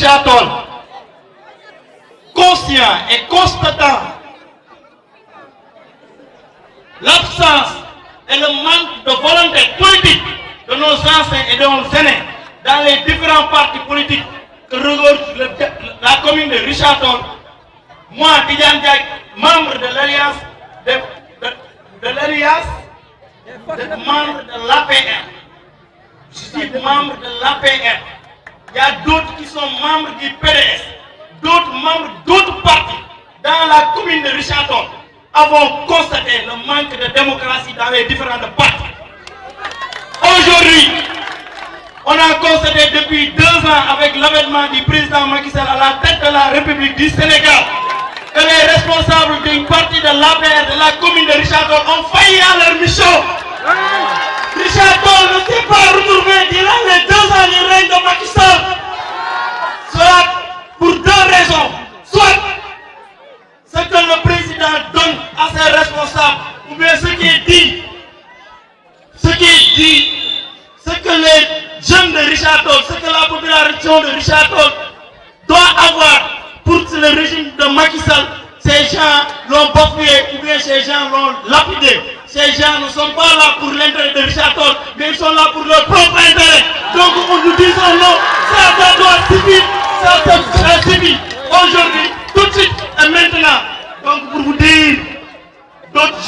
Richard Toll, conscient et constatant l'absence et le manque de volonté politique de nos anciens et de nos aînés dans les différents partis politiques que regorge la commune de Richard Toll, moi, Tidiane Diack, membre de l'Alliance membre de l'APR. Je suis membre de l'APR. Il y a d'autres qui sont membres du PDS, d'autres membres d'autres partis dans la commune de Richard Toll avons constaté le manque de démocratie dans les différents partis. Aujourd'hui, on a constaté depuis 2 ans avec l'avènement du président Macky Sall à la tête de la République du Sénégal que les responsables d'une partie de l'APR de la commune de Richard Toll ont failli à leur mission. Richard Toll ne s'est pas retrouvé durant les 2 ans du règne de Macky Sall. Soit pour 2 raisons. Soit ce que le président donne à ses responsables, ou bien ce qui est dit, ce que les jeunes de Richard Toll, ce que la population de Richard Toll doit avoir pour le régime de Macky Sall, ces gens l'ont bafoué ou bien ces gens l'ont lapidé. Ces gens ne sont pas là pour l'intérêt de Richard Toll, mais ils sont là pour leur propre intérêt. Donc nous disons non, ça doit suffire, ça suffit. Aujourd'hui, tout de suite et maintenant. Donc pour vous dire, d'autres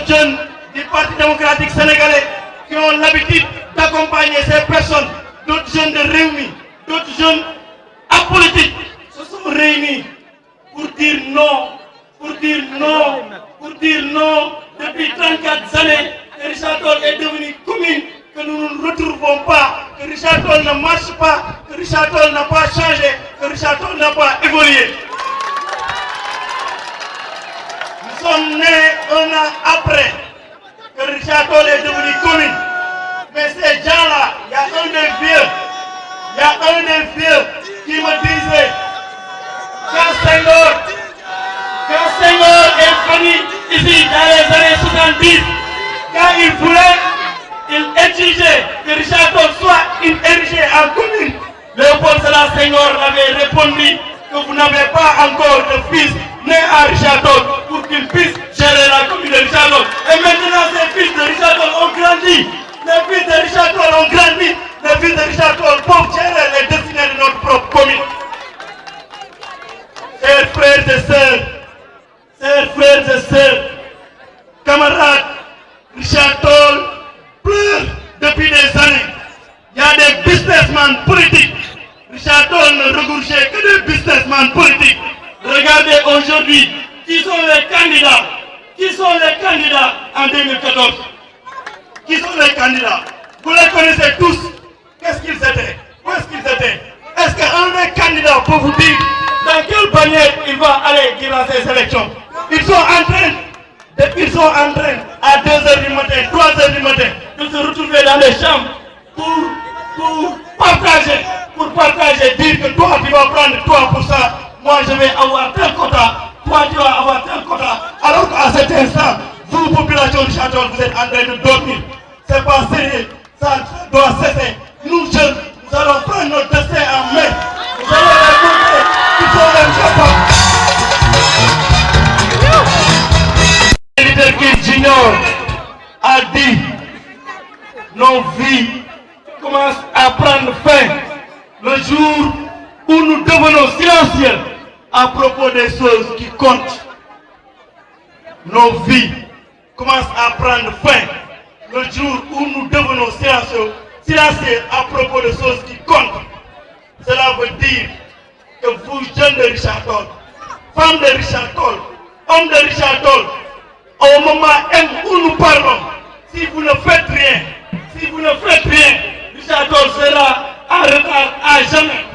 jeunes du Parti démocratique sénégalais qui ont l'habitude d'accompagner ces personnes, d'autres jeunes de Réumi, d'autres jeunes apolitiques se sont réunis pour dire non, depuis 34 années que Richard Toll est devenu commune, que nous ne nous retrouvons pas, que Richard Toll ne marche pas, que Richard Toll n'a pas changé, que Richard Toll n'a pas évolué. Nous sommes nés 1 an après que Richard Toll est devenu commune. Mais ces gens-là, il y a un des vieux qui me disait quand Senghor est venu ici dans les années 70, quand il voulait, il exigeait que Richard Toll soit érigé en commune. Léopold Sédar Senghor avait répondu que vous n'avez pas encore de fils né à Richard Toll pour qu'il puisse gérer la commune de Richard Toll. Et maintenant, ces fils de Richard Toll ont grandi. Les fils de Richard Toll ont grandi. Les fils de Richard Toll peuvent gérer les destinées de notre propre commune. Chers frères et sœurs, camarades, Richard Toll pleure depuis des années. Il y a des businessmen politiques. Richard Toll ne regorgeait que des businessmen politiques. Regardez aujourd'hui, qui sont les candidats en 2014. Qui sont les candidats? Vous les connaissez tous. Qu'est-ce qu'ils étaient? Où est-ce qu'ils étaient? Est-ce qu'un des candidats peut vous dire dans quelle bannière il va aller durant ces élections? Ils sont en train à 2h du matin, 3h du matin de se retrouver dans les chambres pour partager, dire que toi tu vas prendre 3%, moi je vais avoir tel quota, toi tu vas avoir tel quota, alors qu'à cet instant, vous, population de Richard Toll, vous êtes en train de dormir. C'est pas sérieux, ça doit cesser. Nous jeunes, nous allons prendre notre destin en main. Vous allez les montrer qu'ils sont incapables. Le leader Kim Junior a dit, nos vies commencent à prendre fin le jour où nous devenons silencieux à propos des choses qui comptent. Nos vies commencent à prendre fin le jour où nous devenons silencieux à propos de choses qui comptent. Cela veut dire que vous, jeunes de Richard Toll, femmes de Richard Toll, hommes de Richard Toll, au moment où nous parlons, si vous ne faites rien, Richard Toll sera en retard à jamais.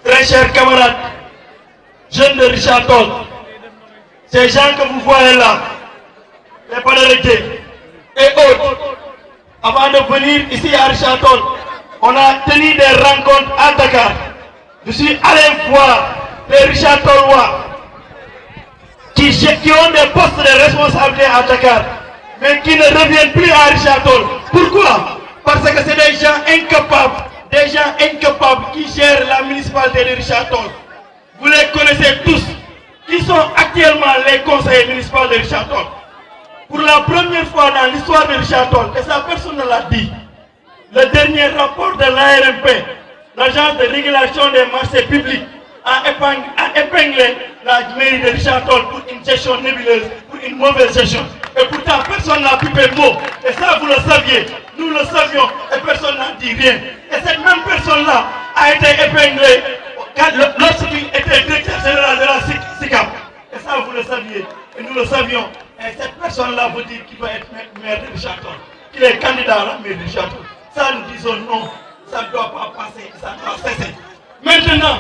Très chers camarades, jeunes de Richard Toll, ces gens que vous voyez là, les Padarete et autres, avant de venir ici à Richard Toll, on a tenu des rencontres à Dakar. Je suis allé voir les Richard Tollois. qui ont des postes de responsabilité à Dakar, mais qui ne reviennent plus à Richard Toll. Pourquoi? Parce que c'est des gens incapables qui gèrent la municipalité de Richard Toll. Vous les connaissez tous, qui sont actuellement les conseillers municipaux de Richard Toll. Pour la première fois dans l'histoire de Richard Toll, et ça personne ne l'a dit, le dernier rapport de l'ARMP, l'agence de régulation des marchés publics, a épinglé la mairie de Richard Toll pour une gestion nébuleuse, pour une mauvaise gestion. Et pourtant, personne n'a pipé mot. Et ça, vous le saviez. Nous le savions et personne n'a dit rien. Et cette même personne-là a été épinglée lorsqu'il était directeur général de la SICAP. Et ça, vous le saviez. Et nous le savions. Et cette personne-là vous dit qu'il doit être maire de Richard Toll, qu'il est candidat à la mairie de Richard Toll. Ça, nous disons non. Ça ne doit pas passer. Ça doit cesser. Maintenant,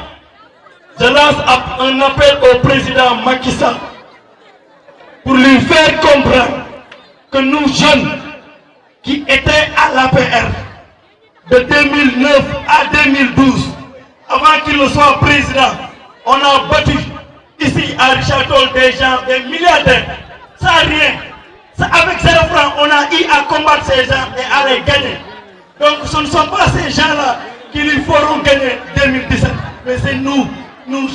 je lance un appel au président Macky Sall pour lui faire comprendre que nous jeunes qui étaient à l'APR de 2009 à 2012, avant qu'il ne soit président, on a battu ici à Richard Toll des gens, des milliardaires, sans rien. Avec 0 francs, on a eu à combattre ces gens et à les gagner. Donc ce ne sont pas ces gens-là qui lui feront gagner 2017, mais c'est nous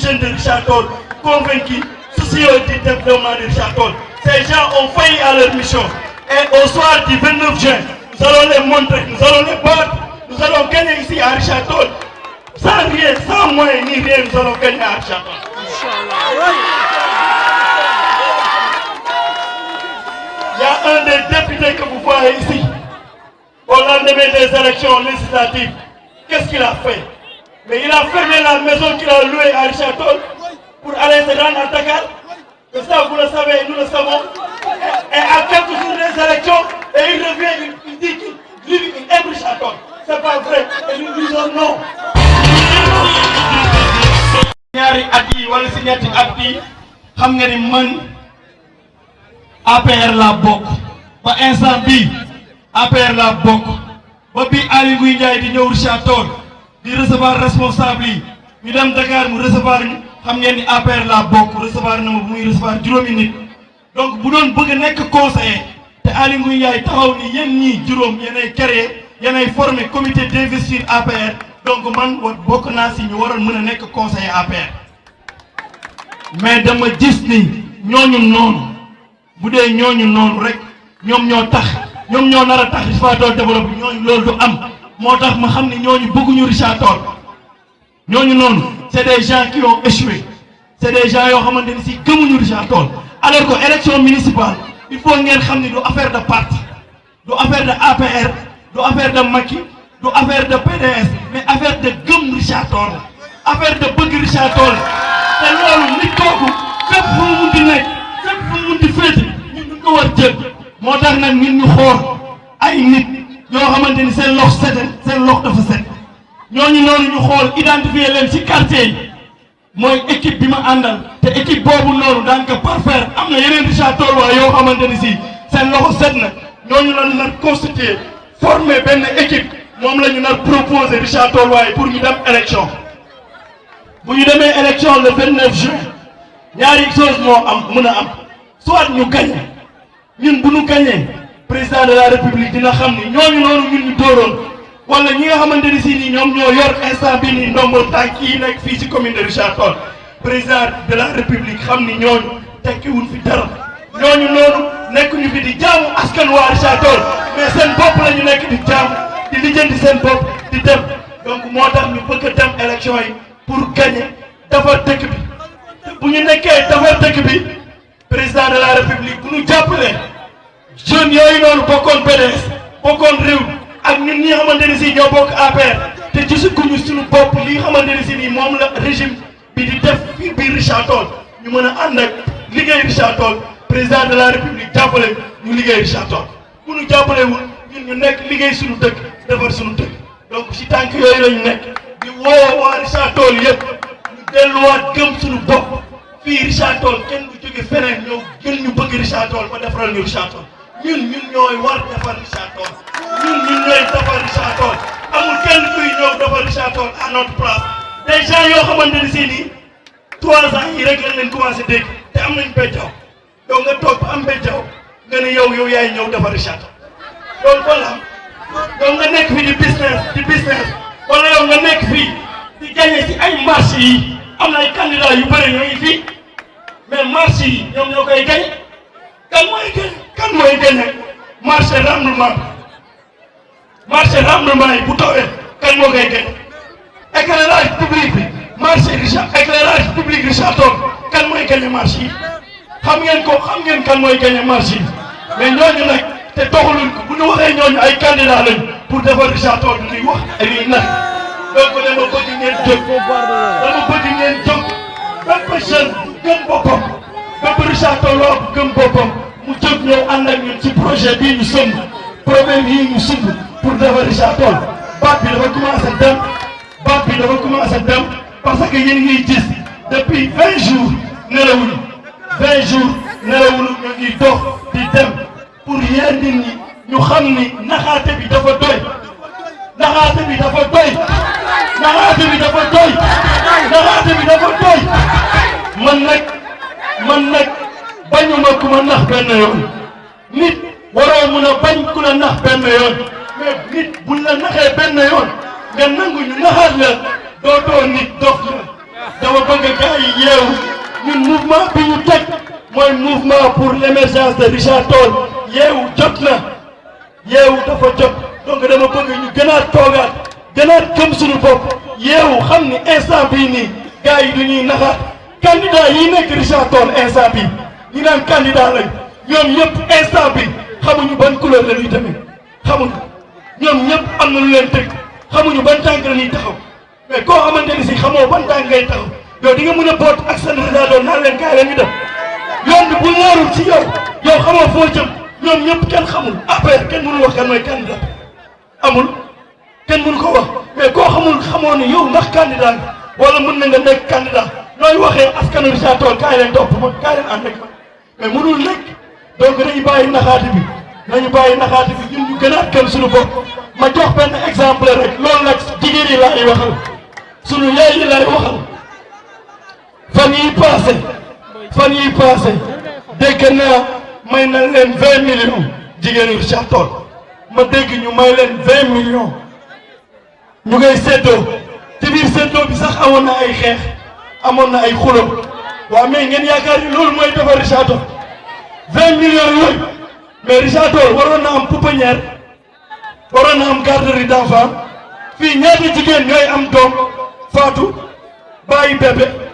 jeunes de Richard Toll, convaincus, soucieux du développement de Richard Toll. Ces gens ont failli à leur mission. Et au soir du 29 juin, nous allons les montrer, nous allons les battre, nous allons gagner ici à Richard Toll. Sans rien, sans moyens ni rien, nous allons gagner à Richard Toll. Il y a un des députés que vous voyez ici, au lendemain des élections législatives. Qu'est-ce qu'il a fait? Mais il a fermé la maison qu'il a louée à Richard Toll pour aller se rendre à Dakar. Et ça, vous le savez, nous le savons. Et à quelques jours des élections, et il revient, il dit qu'il aime Richard Toll. C'est pas vrai. Et nous disons non. ñaari at yi wala si ñetti at yi xam nga ni man APR laa bokk ba instant bii APR laa bokk ba bii Aly Ngouille Ndiaye di ñëw Richard Toll di recevoir responsable yi ñu dem Dakar mu recevoir ñu xam ngeen ni APR laa bokk recevoir na ma bu muy recevoir juróomi nit. Donc bu doon bëgg nekk conseiller te Aly Ngouille Ndiaye taxaw ni yéen ñii juróom yéenay créé yéenay formé comité d'investiture APR. Donc man bokk naa si ñu waroon mën a nekk conseiller APR mais dama gis ni ñooñu noonu bu dee ñooñu noonu rek ñoom ñoo nar a tax Richard Toll développé ñooñu loolu du am moo tax ma xam ni ñooñu bëgguñu Richard Toll ñooñu noonu c'est des gens qui ont échoué c'est des gens yoo xamante ni si gëmuñu Richard Toll alors que élection municipale il faut ngeen xam ni du affaire de parti du affaire de APR du affaire de Macky du affaire de PDS mais affaire de gëm Richard Toll affaire de bëgg Richard Toll te loolu nit kooku fépp fu mu munti nekk fépp fu mu munti féete ñun ñu ko war jël moo tax nag ñun ñu xool ay nit yoo xamante ni seen lox dafa set ñooñu noonu ñu xool identifier leen ci quartier yi mooy équipe bi ma àndal te équipe boobu noonu daan ko parfaire am na yeneen Richard Toll waa yoo xamante ni si seen loxo set na ñooñu la nar constituer former benn équipe moom la ñu nar proposer Richard Toll waaye pour ñu dem élection bu ñu demee élection le 29 juin ñaari chose moo mën a am soit ñu gagné ñun bu ñu gagné président de la république dina xam ni ñooñu noonu ñun ñu dooroon wala ñi nga xamante ni si nii ñoom ñoo yor instant bi nii ndombo tànk yi nekk fii ci commune de Richard Toll président de la république xam ni ñooñu tekkiwuñ fi dara ñooñu noonu nekkuñu fi di jaamu askan waa Richard Toll mais seen bopp la ñu nekk di jaamu di lijjanti seen bopp di dem donc moo tax ñu bëgg a dem élection yi pour gagner defar dëkk bi bu ñu nekkee defar dëkk bi président de la république bu ñu jàppalee jeunes yooyu noonu bokkoon PDS bokkoon réew ak ñun ñi nga xamante ne si ñoo bokk APR te gisaguñu suñu bopp li nga xamante ne si nii moom la régime bi di def fii biir Richard Toll ñu mën a ànd ak liggéey Richard Toll président de la république jàppale ñu liggéey Richard Toll bu ñu jàppalewul ñun ñu nekk liggéey suñu dëkk defar suñu dëkk donc si tànk yooyu lañu nekk di woo waa Richard Toll yëpp ñu delluwaat gëm suñu bopp fii Richard Toll kenn du jóge feneen ñëw gën ñu bëgg Richard Toll ba defaral ñu Richard Toll ñun ñooy war defar Richard Toll ñun ñooy defar Richard Toll amul kenn kuy ñëw defar Richard Toll à notre place des gens yoo xamante ne si nii 3 ans yi rek lañ leen commencé dégg te am nañ béjjaaw yow nga toog ba am béjjaaw nga ne yow yaay ñëw defar Richard Toll loolu kon la yow nga nekk fii di business wala yow nga nekk fii di gagné ci ay marché yi am na ay candidats yu bëri ñoo ngi fii mais marché yi ñoom ñoo koy gagné kan mooy gagné marché rendement yi bu tawee kan moo koy gagné éclairage public bi marché éclairage public Richard Toll kan mooy gagné marché yi xam ngeen kan mooy gagné marché yi mais ñooñu nag te doxaluñ ko bu ñu waxee ñooñu ay candidat lañ pour defar Richard Toll di wax ay luy nag donc dama bëgg ngeen jóg bépp jeune gëm boppam bépp Richard Toll gëm boppam mu jóg ñëw ànd ak ñun ci projet bii ñu sëmb problème yii ñu sumb pour defar Richard Toll baat bi dafa commencé dem parce que yéen ngi gis depuis 20 jours nelawuñu ñu ngi dox di dem pour yéen nit ñi ñu xam ni naxaate bi dafa doy man nag bañuma ku ma nax benn yoon nit waroo mun a bañ ku la nax benn yoon mais nit buñ la naxee benn yoon nga nangu ñu naxaat la dootoo nit dof la dama bëgg gars yi yeewu ñun mouvement bi ñu teg mooy mouvement pour l'émergence de Richard Toll yeewu jot na yeewu dafa jot donc dama bëgg ñu gënaat toogaat gënaat gëm suñu bopp yeewu xam ni instant bii nii gars yi du ñuy naxaat candidat yi nekk Richard Toll instant bi ñu naan candidat lañ ñoom ñëpp instant bi xamuñu ban couleur la ñuy demee xamuñu ñoom ñëpp am na lu leen tëgg xamuñu ban tànk la ñuy taxaw mais koo xamante ni si xamoo ban tànk ngay taxaw yow di nga mën a boot ak seen Richard Toll naan leen kaay la ñu dem yoon bi bu leerul ci yow xamoo foo jëm ñoom ñëpp kenn xamul après kenn mënu wax kan mooy candidat amul kenn mënu ko wax mais koo xamoo ni yow ndax candidat nga wala mën na nga nekk candidat nooy waxee askanu Richard Toll kaay leen topp ma kaay leen ànd ak ma mais mënul nekk donc nañu bàyyi naxaati bi ñun ñu gën a gëm suñu bopp ma jox benn exemple rek loolu nag jigéen yi laay waxal suñu yaay yi laay waxal fan yii passé dégg naa may na leen 20 millions jigéenu Richard Toll ma dégg ñu may leen 20 millions ñu koy séddoo ci biir séddoo bi sax amoon na ay xeex amoon na ay xulo waaw mais ngeen yaakaar ni loolu mooy defar Richard Toll 20 millions yooyu mais Richard Toll waroon na am pouponnière waroon na am garderie d'enfants fii ñaata jigéen ñooy am doom faatu bàyyi bébé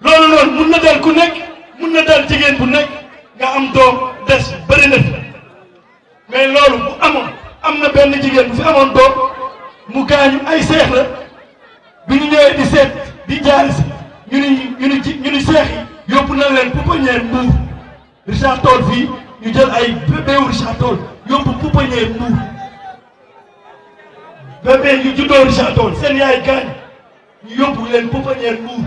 loolu noonu mun na dal ku nekk mun na dal jigéen bu nekk nga am doom des bëri na mais loolu bu amoon am na benn jigéen bu fi amoon doom mu gaañu ay seex la bi ñu ñëwee di seet di jaari si ñu ni seex yi yóbbu na leen pouponnière Mbour Richard Toll fii ñu jël ay bébéwu Richard Toll yóbbu pouponnière Mbour bébé yu juddoo Richard Toll seen yaay gaañ ñu yóbbu leen pouponnière Mbour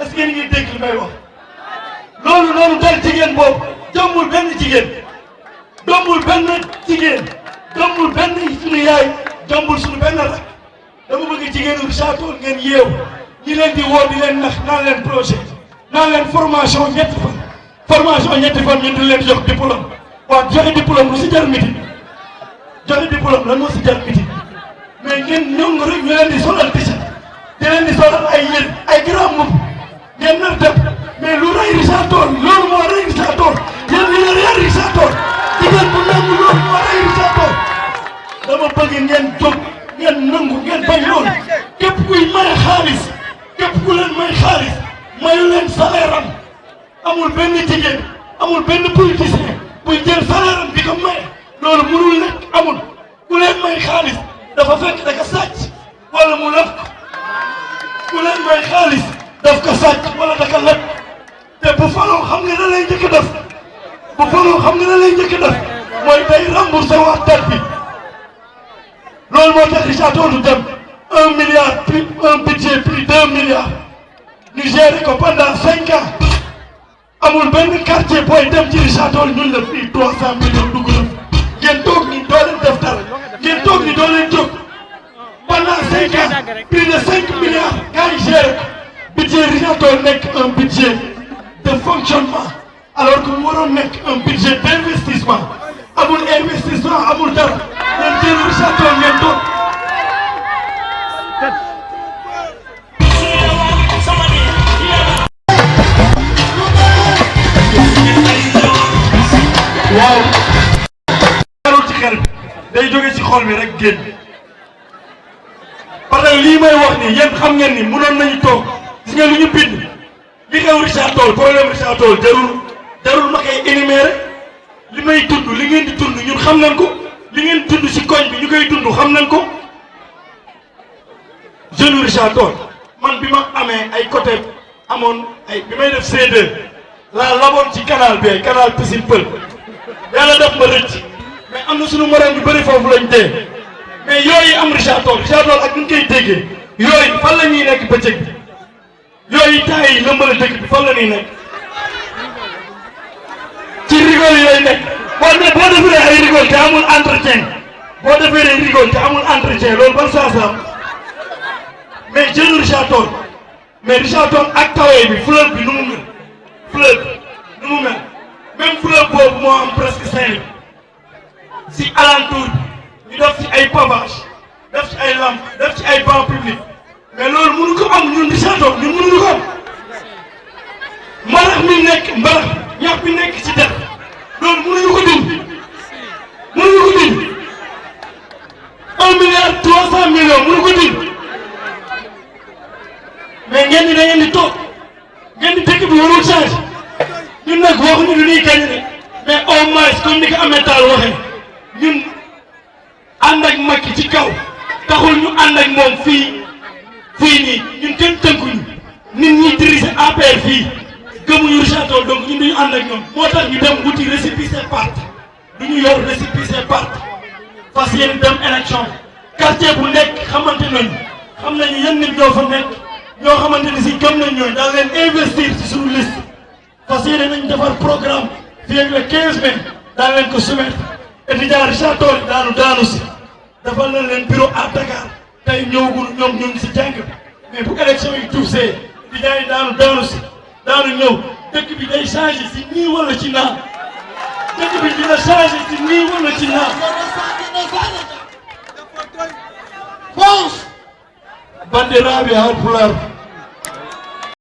est-ce que ngi dégg li may wax loolu noonu dal jigéen boobu jombul benn jigéen jombul benn suñu yaay jombul suñu benn rak dama bëgg jigéenu Richard Toll ngeen yeew ñi leen di woo di leen nax naan leen projet naan leen formation ñetti fan ñu di leen jox diplôme waaw joxe diplôme lu si jar miti joxe diplôme lan moo si jar miti mais ngeen ñëw rek ñu leen di solal t-shirt di leen di solal ay yéen ay grand moom ngeen nar dem mais lu rey Richard Toll loolu moo rey Richard Toll yéen li leen yar Richard Toll jigéen bu nangu loolu moo rey Richard Toll dama bëgg ngeen jóg ngeen nangu ngeen bañ loolu képp kuy may xaalis képp ku leen may xaalis mayu leen salaire am amul benn jigéen amul benn politicien buy jël salaire am di ko may loolu mënul nekk amul ku leen may xaalis dafa fekk da ka sàcc wala mu lëf ku leen may xaalis daf ko sàcc wala da ka lëf te bu faloo xam nga da lay njëkk def mooy day remboursé waat dette bi loolu moo tax Richard Toll du dem 1 milliard plus un budget plus 2 milliards ñu géré ko pendant 5 ans amul benn quartier booy dem ci Richard Toll ñun la fii 300 millions dugg na ngeen toog ni doo leen def dara ngeen toog ni doo leen jóg pendant 5 ans plus de 5 milliards gars yi géré ko budget Richard Toll nekk un budget de fonctionnement alors que mu waroon nekk un budget d'investissement amul investissement amul dara ngeen jël Richard Toll ngeen doon. waaw. jarul ci xel bi day jóge ci xol bi rek génn parce que lii may wax nii yéen xam ngeen ni mënoon nañu toog gis nga lu ñu bind li xew Richard Toll problème Richard Toll jarul ma koy énumérer li may dund li ngeen di dund ñun xam nañ ko li ngeen dund ci koñ bi ñu koy dund xam nañ ko jeune Richard Toll man bi ma amee ay côté amoon ay bi may def C2 laa laboon ci canal bi canal Piscine Pël yàlla def ma rëcc mais am na suñu morom yu bëri foofu lañ dee mais yooyu am Richard Toll ak ñu koy déggee yooyu fan la ñuy nekk bëccëg bi yooyu temps yi lëmbale dëkk bi fan la ñuy nekk ci rigole yi lay nekk boo defee ay rigole te amul entretien boo defee ay rigole te amul entretien loolu ban sens la mais jeune Richard Toll mais Richard Toll ak tawee bi fleuve bi nu mu mel fleuve bi nu mu mel même fleuve boobu moo am presque 5 si alentour bi ñu def ci ay pavage def ci ay lampe def ci ay banc public mais loolu mënu ko am ñun Richard Toll ñun mënuñu ko am mbarax mi nekk mbarax ñax bi nekk ci def loolu mënuñu ko dindi mënuñu ko dindi 1 milliard 300 millions mënu ko dindi mais ngeen ni da ngeen di toog ngeen di dëkk bi warul changé ñun nag waxuñu lu ñuy gañ ne mais au moins comme ni ko Ahmed Tall waxee ñun ànd ak Macky ci kaw taxul ñu ànd ak moom fii nii ñun kenn tënkuñu nit ñi diriger APR fii gëmuñu Richard Toll donc ñun duñu ànd ak ñoom moo tax ñu dem wuti récépissé parti du ñu yor récépissé parti fas yéene dem élection quartier bu nekk xamante nañu xam nañu yan nit ñoo fa nekk ñoo xamante ni si gëm nañ ñooñu daal leen investir ci suñu liste fas yéene nañ defar programme fii ak le 15 mai daal leen ko soumettre étudiant Richard Toll daanu si defal nañ leen bureau à Dakar tey ñëwagul ñoom ñu ngi si jàng mais bu élection yi tuusee étudiants yi daanu ñëw dëkk bi day changé si nii wala ci naa dëkk bi dina changé si nii wala ci naa. France. Bandiraɓe Haalpulaar